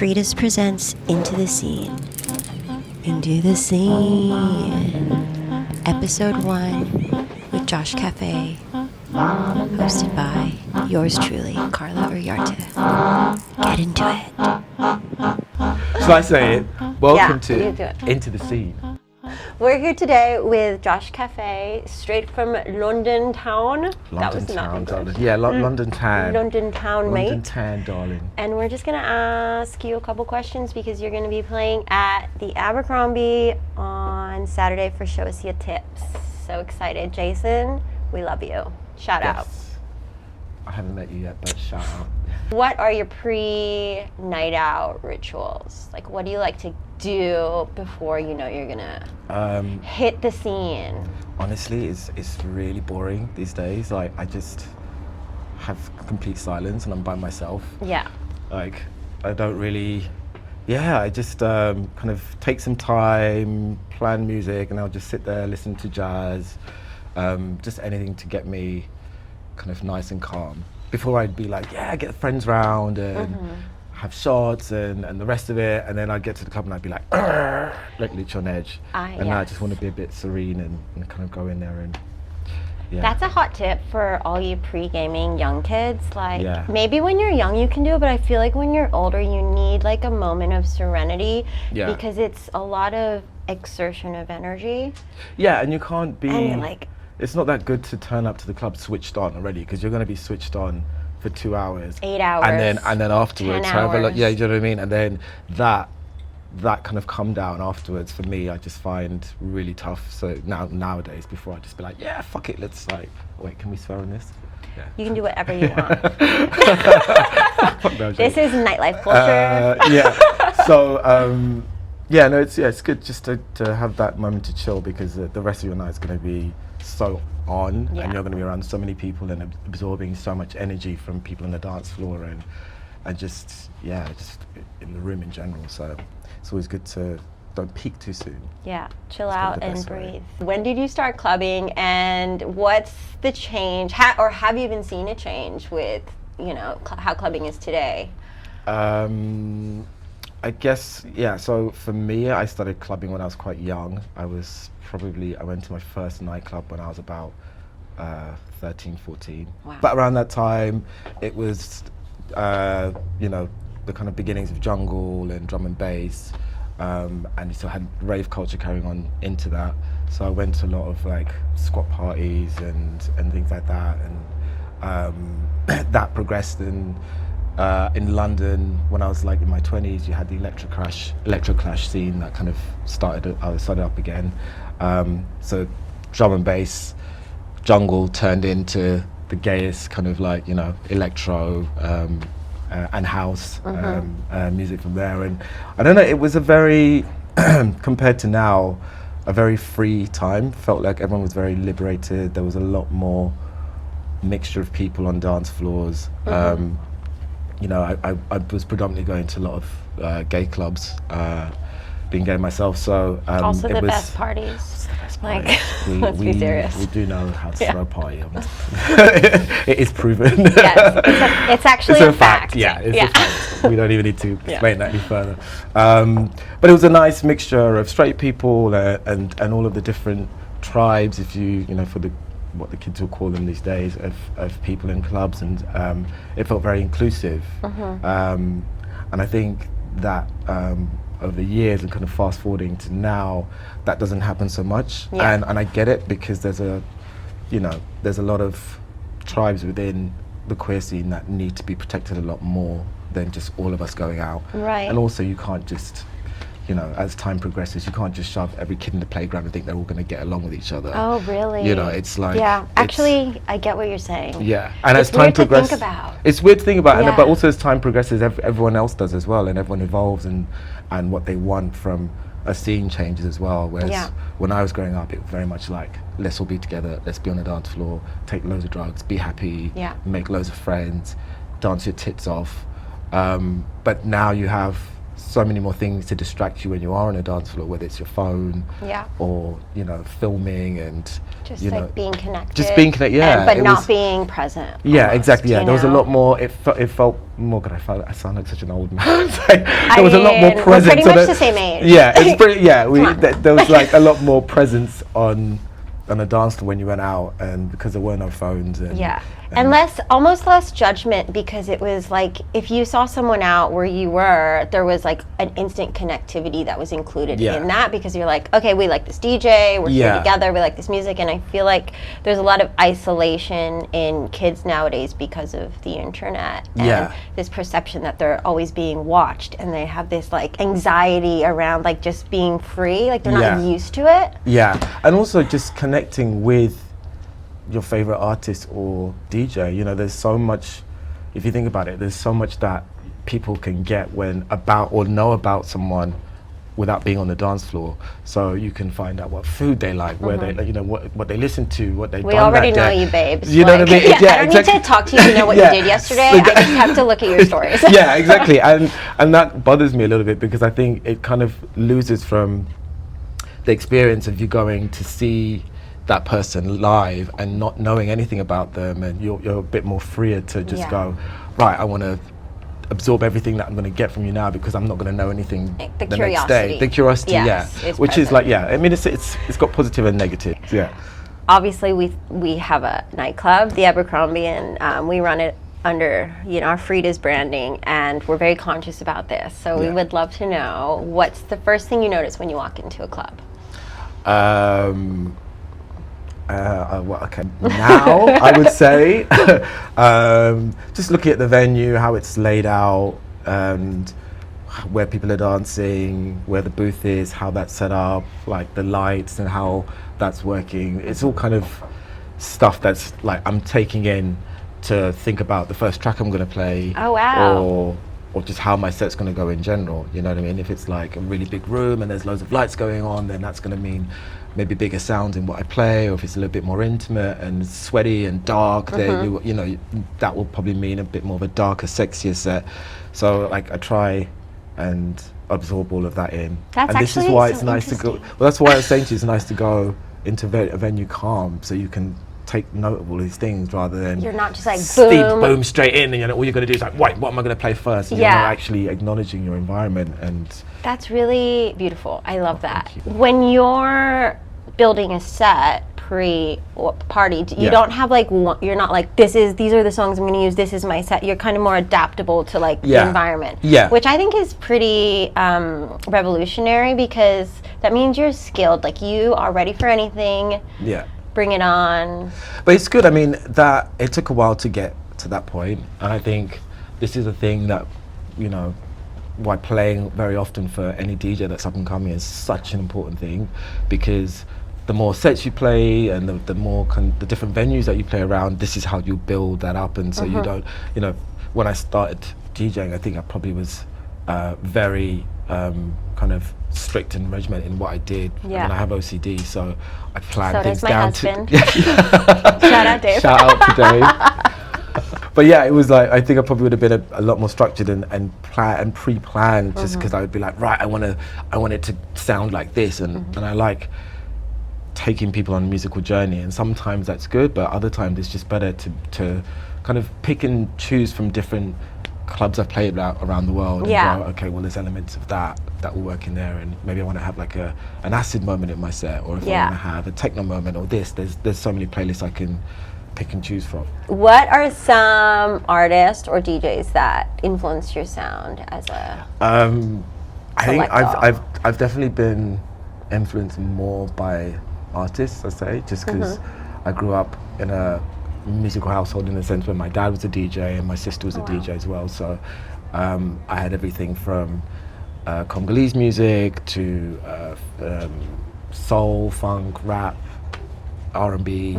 Frida's presents Into the Scene. Into the Scene. Episode 1 with Josh Caffe. Hosted by yours truly, Carla Uriarte. Get into it. Shall I say it? Welcome Yeah, to Into the Scene. We're here today with Josh Caffe, straight from London town. London town, darling. Yeah, London town. London town, mate. London town, darling. And we're just going to ask you a couple questions because you're going to be playing at the Abercrombie on Saturday for Show Us Your Tips. So excited. Jason, we love you. Shout out. I haven't met you yet, but shout out. What are your pre-night out rituals? Like, what do you like to do before you know you're gonna hit the scene? Honestly, it's really boring these days. Like, I just have complete silence and I'm by myself. Yeah. Like, I don't really, I just kind of take some time, plan music, and I'll just sit there, listen to jazz, just anything to get me kind of nice and calm. Before I'd be like, get friends round and have shots and the rest of it, and then I'd get to the club and I'd be like literally on edge. And I just want to be a bit serene and kind of go in there and That's a hot tip for all you pre-gaming young kids. Like, maybe when you're young you can do it, but I feel like when you're older you need like a moment of serenity because it's a lot of exertion of energy. Yeah, and you can't be... And like... It's not that good to turn up to the club switched on already, because you're going to be switched on for 2 hours. 8 hours. And then afterwards, 10 hours. you know what I mean? And then that kind of come down afterwards, for me, I just find really tough. So nowadays, before I just be like, fuck it, let's like, wait, can we swear on this? Yeah. You can do whatever you want. This is nightlife culture. So, it's good just to have that moment to chill, because the rest of your night is going to be so on, and you're going to be around so many people and absorbing so much energy from people on the dance floor and just in the room in general. So it's always good to don't peak too soon. Yeah, chill out and breathe. When did you start clubbing, and what's the change, or have you even seen a change with how clubbing is today? I guess, so for me, I started clubbing when I was quite young. I went to my first nightclub when I was about 13, 14. Wow. But around that time, it was, the kind of beginnings of jungle and drum and bass. And you still had rave culture carrying on into that. So I went to a lot of like squat parties and things like that. And that progressed in London when I was like in my 20s. You had the electroclash scene that kind of started up again. So drum and bass, jungle turned into the gayest kind of like electro and house music from there. And I don't know, it was a very compared to now, a very free time. Felt like everyone was very liberated. There was a lot more mixture of people on dance floors. I was predominantly going to a lot of gay clubs, being gay myself. So also it the was best parties. Like, let's be serious. We do know how to throw a party. It is proven. Yes, it's actually a fact. It's a fact. We don't even need to explain that any further. But it was a nice mixture of straight people and all of the different tribes, if for what the kids will call them these days, of people in clubs, and it felt very inclusive. And I think that over the years, and kind of fast forwarding to now, that doesn't happen so much. And I get it, because there's a lot of tribes within the queer scene that need to be protected a lot more than just all of us going out. Right. And also you can't just, as time progresses, you can't just shove every kid in the playground and think they're all going to get along with each other. Oh, really? It's like... Yeah, actually, I get what you're saying. Yeah, and it's as time progresses... It's weird to think about. It's weird to think about, but also as time progresses, everyone else does as well, and everyone evolves, and what they want from a scene changes as well. Whereas when I was growing up, it was very much like, let's all be together, let's be on the dance floor, take loads of drugs, be happy, make loads of friends, dance your tits off. But now you have so many more things to distract you when you are on a dance floor, whether it's your phone or, you know, filming and just you like know, being connected. Just being connected, yeah. But not being present. Yeah, almost, exactly. Yeah, there was a lot more. It felt more. God, I sound like such an old man. There was a lot more presence. We're pretty much the same age. Yeah, it's pretty. Yeah, there was like a lot more presence on a dance floor when you went out, and because there were no phones. And almost less judgment, because it was like if you saw someone out where you were, there was like an instant connectivity that was included in that, because you're like, okay, we like this DJ, we're here together, we like this music. And I feel like there's a lot of isolation in kids nowadays because of the internet and this perception that they're always being watched, and they have this like anxiety around like just being free, like they're not used to it. Yeah, and also just connecting with your favorite artist or DJ. You know, there's so much, if you think about it, there's so much that people can get when about or know about someone without being on the dance floor. So you can find out what food they like, where they, you know, what they listen to, what they've done that day. We already know you, babes. You know what I mean? I don't need to talk to you to know what you did yesterday. I just have to look at your stories. Yeah, exactly. And that bothers me a little bit, because I think it kind of loses from the experience of you going to see that person live and not knowing anything about them, and you're a bit more freer to just go, right, I want to absorb everything that I'm going to get from you now, because I'm not going to know anything the next day. The curiosity, which is like, I mean, it's got positive and negative. Yeah. Obviously, we have a nightclub, the Abercrombie, and we run it under, you know, our Frida's branding, and we're very conscious about this. So we would love to know, what's the first thing you notice when you walk into a club? Well, okay, now I would say just looking at the venue, how it's laid out, and where people are dancing, where the booth is, how that's set up, like the lights and how that's working. It's all kind of stuff that's like I'm taking in to think about the first track I'm going to play. Oh, wow. Or just how my set's going to go in general, you know what I mean? If it's like a really big room and there's loads of lights going on, then that's going to mean maybe bigger sounds in what I play. Or if it's a little bit more intimate and sweaty and dark, then you know, that will probably mean a bit more of a darker, sexier set. So like I try and absorb all of that in. That's and this is why it's nice to go. Well, that's why I was saying to you, it's nice to go into a venue calm, so you can take note of all these things, rather than you're not just like boom straight in, and you know, all you're going to do is like, wait, what am I going to play first? And you're not actually acknowledging your environment. And that's really beautiful. I love that. When you're building a set pre-party, you don't have like you're not like, these are the songs I'm going to use, this is my set. You're kind of more adaptable to like the environment, which I think is pretty revolutionary, because that means you're skilled, like you are ready for anything. Bring it on. But it's good. I mean, that it took a while to get to that point, and I think this is a thing that, you know, why playing very often for any DJ that's up and coming is such an important thing, because the more sets you play and the more the different venues that you play around, this is how you build that up. And so you don't, you know, when I started DJing, I think I probably was very kind of strict and regimented in what I did. I mean, I have OCD, so I plan things down to. Shout out Dave. Shout out to Dave. But yeah, it was like, I think I probably would have been a lot more structured and pre-planned, just because I would be like, right, I want it to sound like this, and I like taking people on a musical journey, and sometimes that's good, but other times it's just better to kind of pick and choose from different clubs I've played around the world, and go, okay, well, there's elements of that will work in there, and maybe I want to have like an acid moment in my set, or if I want to have a techno moment, or there's so many playlists I can pick and choose from. What are some artists or DJs that influenced your sound as a I think I've definitely been influenced more by artists, I say, just because I grew up in a musical household, in the sense where my dad was a DJ and my sister was a DJ as well, so I had everything from Congolese music to soul, funk, rap, R&B,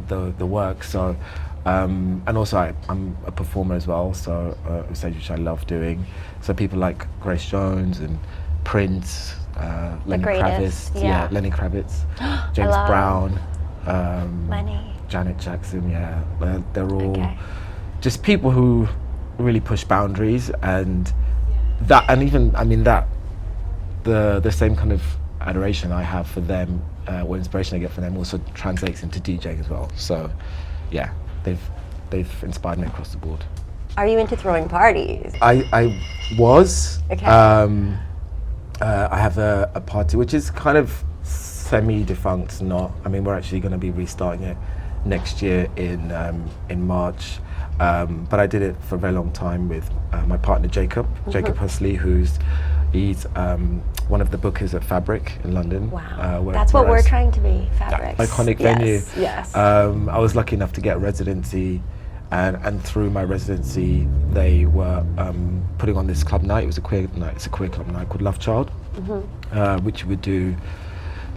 the work. So and also I'm a performer as well, so which I love doing. So people like Grace Jones and Prince, Lenny Kravitz, Lenny Kravitz, James Brown, Lenny, Janet Jackson, they're all just people who really push boundaries, and that, and even, I mean, that the same kind of adoration I have for them, or inspiration I get from them, also translates into DJing as well. So yeah, they've inspired me across the board. Are you into throwing parties? I was. Okay. I have a party which is kind of semi-defunct. Not. I mean, we're actually going to be restarting it next year in March. But I did it for a very long time with my partner Jacob Husley, he's one of the bookers at Fabric in London. Wow, that's what we're trying to be, Fabric. Iconic venue. Yes. I was lucky enough to get a residency, and through my residency, they were putting on this club night. It was a queer night. It's a queer club night called Love Child, which you would do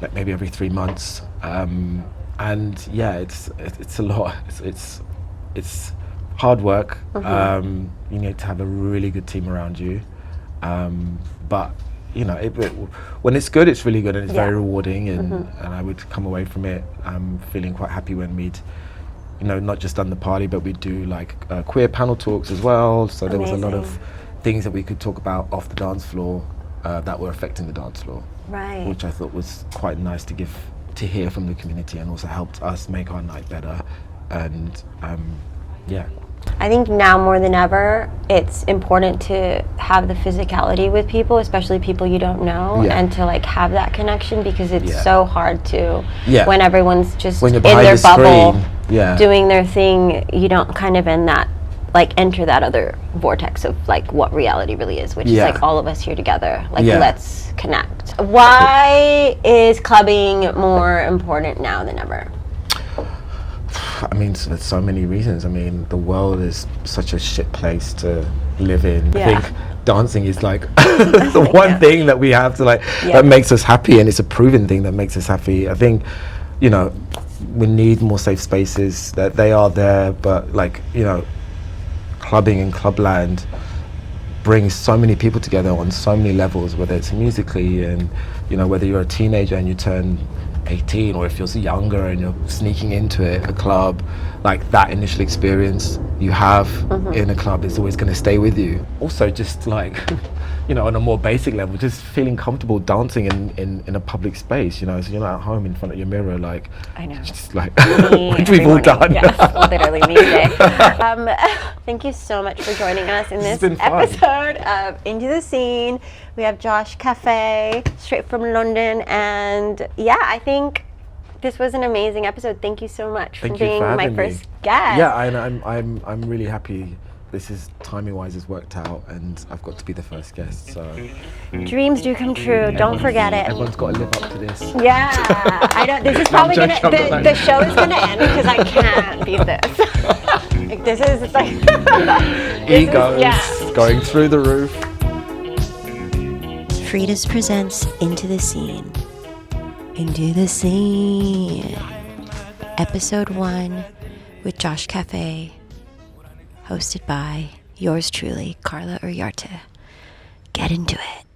like maybe every 3 months. And yeah, it's a lot. It's hard work. You need to have a really good team around you. But you know, when it's good, it's really good, and it's very rewarding. And I would come away from it feeling quite happy when we'd, you know, not just done the party, but we'd do like queer panel talks as well. So there was a lot of things that we could talk about off the dance floor that were affecting the dance floor, right? Which I thought was quite nice to hear from the community, and also helped us make our night better. And yeah. I think now more than ever, it's important to have the physicality with people, especially people you don't know, and to like have that connection, because it's so hard to, when everyone's just in their bubble, doing their thing, you don't kind of enter that other vortex of like what reality really is, which is like all of us here together, like let's connect. Why is clubbing more important now than ever? I mean, there's so many reasons. I mean, the world is such a shit place to live in. I think dancing is like the one thing that we have to that makes us happy, and it's a proven thing that makes us happy. I think, you know, we need more safe spaces. That they are there, but like, you know, clubbing and clubland brings so many people together on so many levels, whether it's musically, and you know, whether you're a teenager and you turn 18, or if you're younger and you're sneaking into a club, like that initial experience you have in a club is always going to stay with you. Also, just like, you know, on a more basic level, just feeling comfortable dancing in a public space, you know, so you're not at home in front of your mirror, like, I know, just like which we've all done. Yes, literally me today. Thank you so much for joining us in this episode of Into the Scene. We have Josh Caffe, straight from London, and yeah, I think this was an amazing episode. Thank you so much for being my first guest. Yeah, I'm really happy. This is timing-wise has worked out, and I've got to be the first guest. So dreams do come true. Don't forget it. Everyone's got to live up to this. Yeah, I know. This is probably the show is gonna end because I can't beat this. Like, this is like egos going through the roof. Frida's presents Into the Scene. Into the Scene. Episode 1 with Josh Caffe. Hosted by yours truly, Carla Uriarte. Get into it.